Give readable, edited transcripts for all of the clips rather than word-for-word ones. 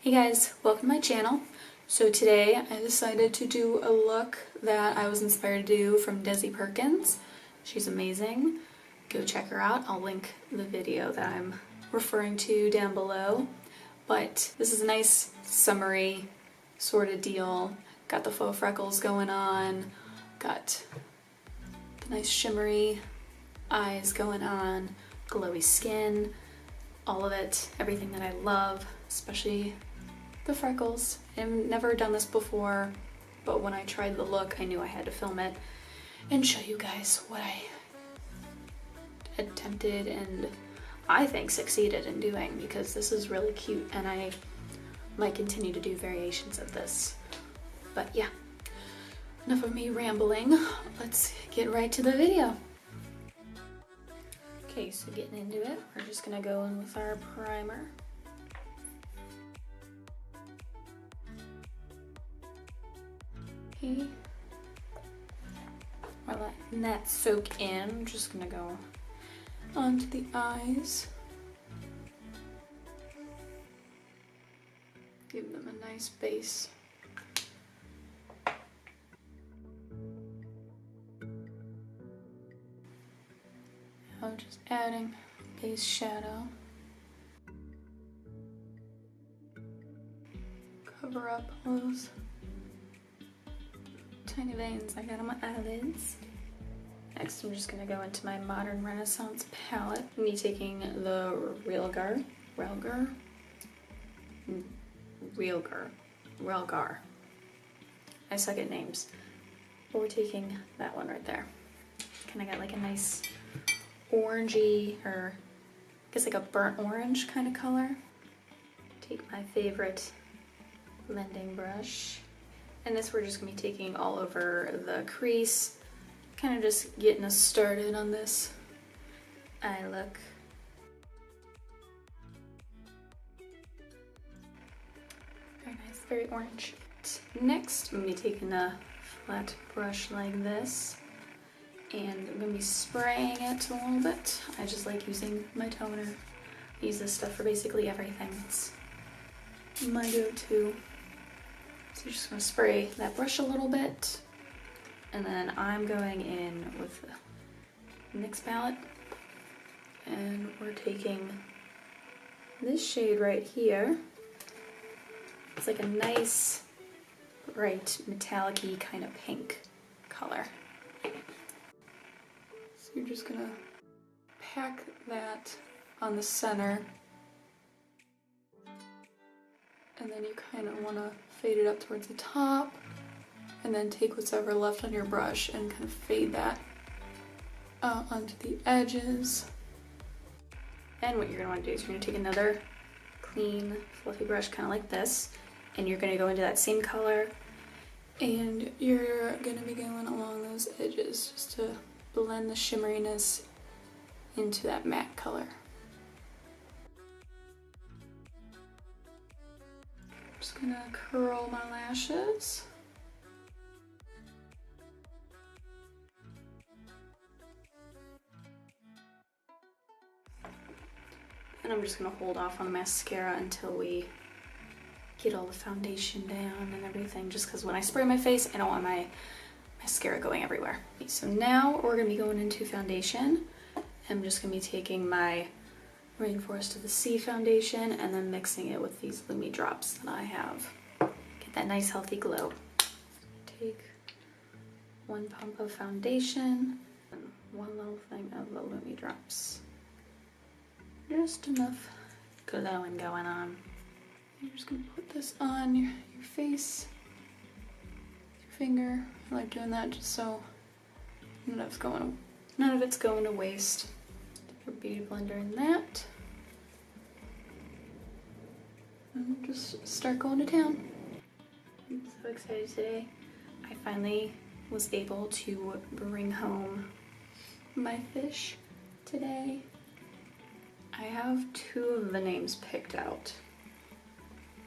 Hey guys, welcome to my channel. So today I decided to do a look that I was inspired to do from Desi Perkins. She's amazing. Go check her out. I'll link the video that I'm referring to down below. But this is a nice summery sort of deal. Got the faux freckles going on. Got the nice shimmery eyes going on. Glowy skin. All of it. Everything that I love. Especially the freckles. I've never done this before, but when I tried the look, I knew I had to film it and show you guys what I attempted and I think succeeded in doing, because this is really cute and I might continue to do variations of this. But yeah, enough of me rambling. Let's get right to the video. Okay, so getting into it, we're just gonna go in with our primer. While letting that soak in, I'm just gonna go onto the eyes. Give them a nice base. Now just adding base shadow. Cover up those tiny veins I got on my eyelids. Next, I'm just gonna go into my Modern Renaissance palette. Me taking the Realgar. I suck at names. But we're taking that one right there. Kinda got like a nice orangey, or I guess like a burnt orange kind of color. Take my favorite blending brush. And this we're just going to be taking all over the crease, kind of just getting us started on this eye look. Very nice, very orange. Next, I'm going to be taking a flat brush like this, and I'm going to be spraying it a little bit. I just like using my toner. I use this stuff for basically everything. It's my go-to. So you're just going to spray that brush a little bit, and then I'm going in with the NYX palette, and we're taking this shade right here. It's like a nice, bright, metallic-y kind of pink color. So you're just going to pack that on the center. And then you kind of want to fade it up towards the top, and then take what's ever left on your brush and kind of fade that out onto the edges. And what you're going to want to do is you're going to take another clean, fluffy brush, kind of like this, and you're going to go into that same color, and you're going to be going along those edges just to blend the shimmeriness into that matte color. Just gonna curl my lashes. And I'm just gonna hold off on the mascara until we get all the foundation down and everything, just because when I spray my face, I don't want my mascara going everywhere. So now we're gonna be going into foundation. I'm just gonna be taking my Rainforest of the Sea foundation and then mixing it with these Lumi drops that I have. Get that nice healthy glow. Take one pump of foundation and one little thing of the Lumi drops. Just enough glowing going on. You're just gonna put this on your face, your finger. I like doing that just so none of it's going to waste. Your beauty blender in that. And we'll just start going to town. I'm so excited today. I finally was able to bring home my fish today. I have 2 of the names picked out.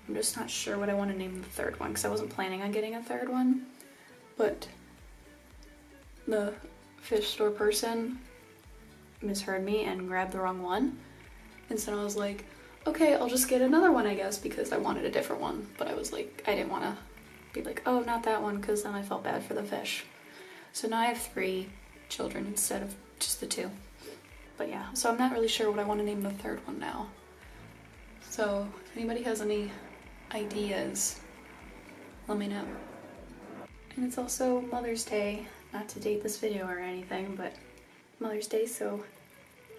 I'm just not sure what I want to name the third one, because I wasn't planning on getting a third one, but the fish store person misheard me and grabbed the wrong one, and so I was like, okay, I'll just get another one, I guess, because I wanted a different one. But I was like, I didn't want to be like, oh, not that one, because then I felt bad for the fish. So now I have 3 children instead of just the 2. But yeah, so I'm not really sure what I want to name the 3rd one now. So if anybody has any ideas, let me know. And it's also Mother's Day, not to date this video or anything, but Mother's Day, so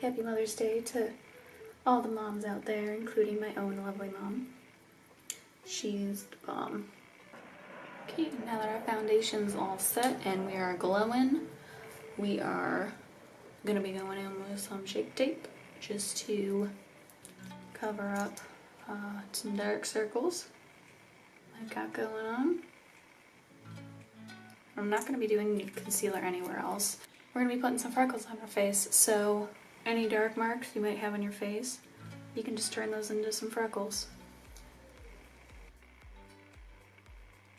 happy Mother's Day to all the moms out there, including my own lovely mom. She's the bomb. Okay, now that our foundation's all set and we are glowing, we are gonna be going in with some Shape Tape just to cover up some dark circles I've got going on. I'm not gonna be doing concealer anywhere else. We're gonna be putting some freckles on our face, so any dark marks you might have on your face, you can just turn those into some freckles.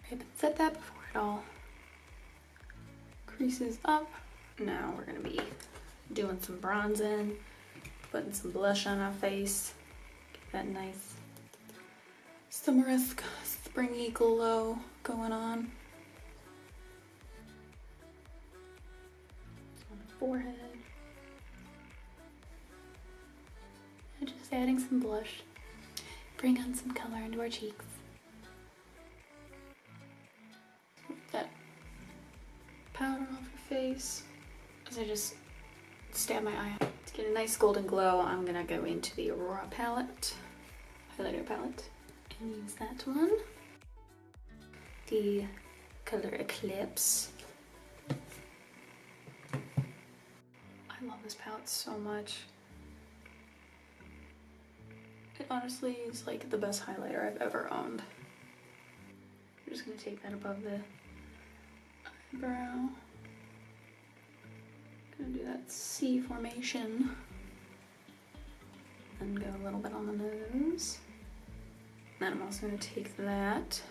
I haven't said that before at all. Creases up. Now we're gonna be doing some bronzing, putting some blush on our face. Get that nice summeresque, springy glow going on. On the forehead. And just adding some blush. Bring on some color into our cheeks. That powder off your face as I just stab my eye. To get a nice golden glow, I'm gonna go into the Aurora palette, highlighter palette, and use that one. The color Eclipse. I love this palette so much. It honestly is like the best highlighter I've ever owned. I'm just gonna take that above the eyebrow. Gonna do that C formation. And go a little bit on the nose. Then I'm also gonna take that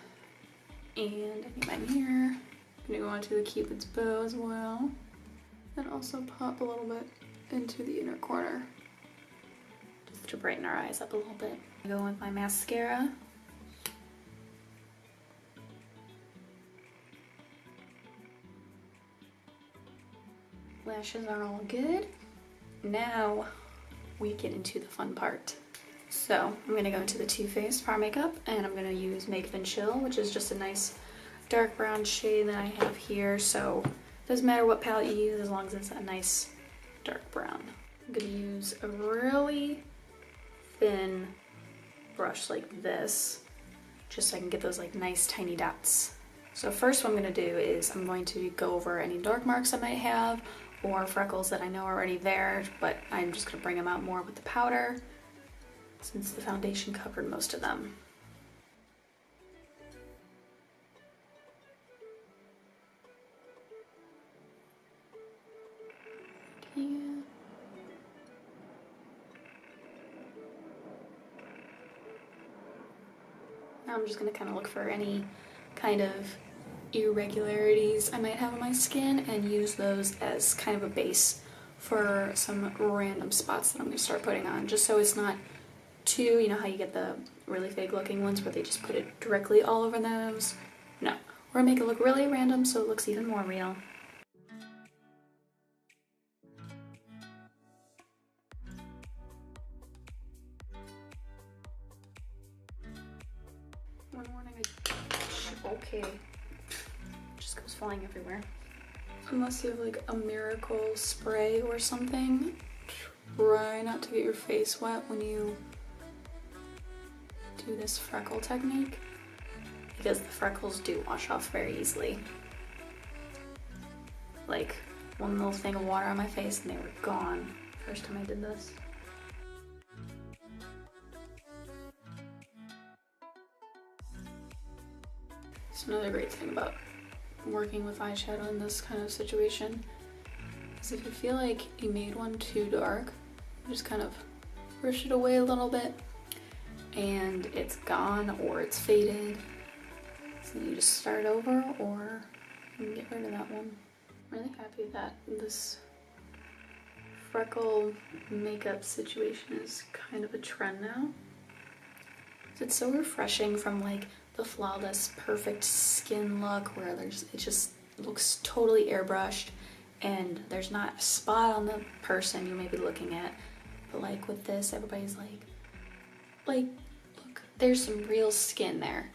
and I need my mirror. I'm gonna go onto the Cupid's bow as well. And also pop a little bit into the inner corner. Just to brighten our eyes up a little bit. I go with my mascara. Lashes are all good. Now we get into the fun part. So I'm gonna go into the Too Faced Power Makeup and I'm gonna use Make and Chill, which is just a nice dark brown shade that I have here. So it doesn't matter what palette you use as long as it's a nice dark brown. I'm gonna use a really thin brush like this, just so I can get those like nice tiny dots. So first what I'm gonna do is I'm going to go over any dark marks I might have or freckles that I know are already there, but I'm just gonna bring them out more with the powder since the foundation covered most of them. Yeah. Now I'm just gonna kind of look for any kind of irregularities I might have on my skin and use those as kind of a base for some random spots that I'm gonna start putting on, just so it's not too, you know how you get the really fake looking ones where they just put it directly all over those? No, we're gonna make it look really random so it looks even more real. One morning okay. Just goes flying everywhere. Unless you have like a miracle spray or something, try not to get your face wet when you do this freckle technique, because the freckles do wash off very easily. Like one little thing of water on my face and they were gone first time I did this. It's another great thing about working with eyeshadow in this kind of situation is if you feel like you made one too dark, you just kind of brush it away a little bit and it's gone or it's faded. So you just start over or you can get rid of that one. I'm really happy that this freckle makeup situation is kind of a trend now. It's so refreshing from like the flawless, perfect skin look where it just looks totally airbrushed and there's not a spot on the person you may be looking at. But like with this, everybody's like, look, there's some real skin there.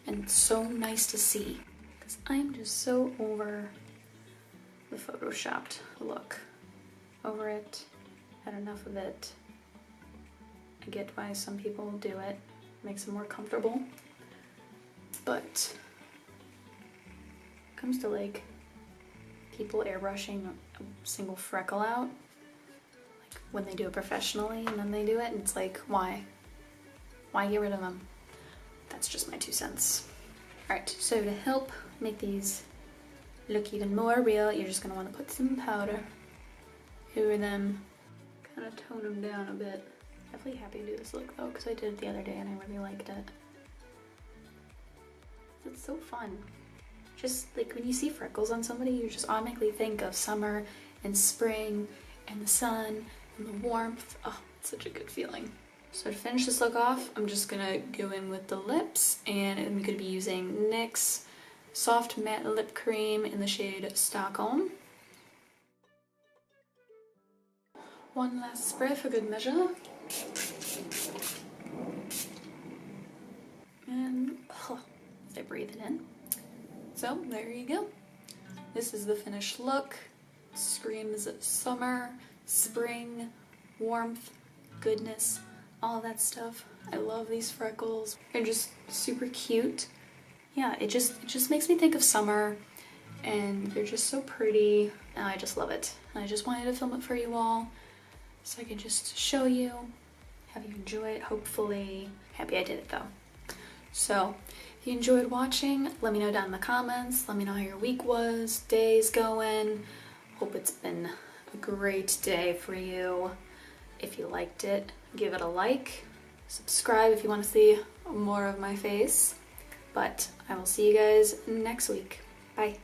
And it's so nice to see. Because I'm just so over the photoshopped look. Over it. Had enough of it. I get why some people do it. Makes them more comfortable. But when it comes to like people airbrushing a single freckle out, like when they do it professionally and then they do it, and it's like, why? Why get rid of them? That's just my 2 cents. Alright, so to help make these look even more real, you're just gonna want to put some powder over them, kind of tone them down a bit. Definitely happy to do this look though, because I did it the other day and I really liked it. It's so fun. Just like when you see freckles on somebody, you just automatically think of summer and spring and the sun and the warmth. Oh, it's such a good feeling. So to finish this look off, I'm just gonna go in with the lips, and I'm gonna be using NYX's Soft Matte Lip Cream in the shade Stockholm. One last spray for good measure. And I breathe it in. So there you go. This is the finished look. Screams summer, spring, warmth, goodness, all that stuff. I love these freckles. They're just super cute. Yeah, it just makes me think of summer, and they're just so pretty, and I just love it. And I just wanted to film it for you all so I could just show you, have you enjoy it, hopefully. Happy I did it though. So if you enjoyed watching, let me know down in the comments. Let me know how your week was, day's going. Hope it's been a great day for you. If you liked it, give it a like. Subscribe if you want to see more of my face. But I will see you guys next week. Bye.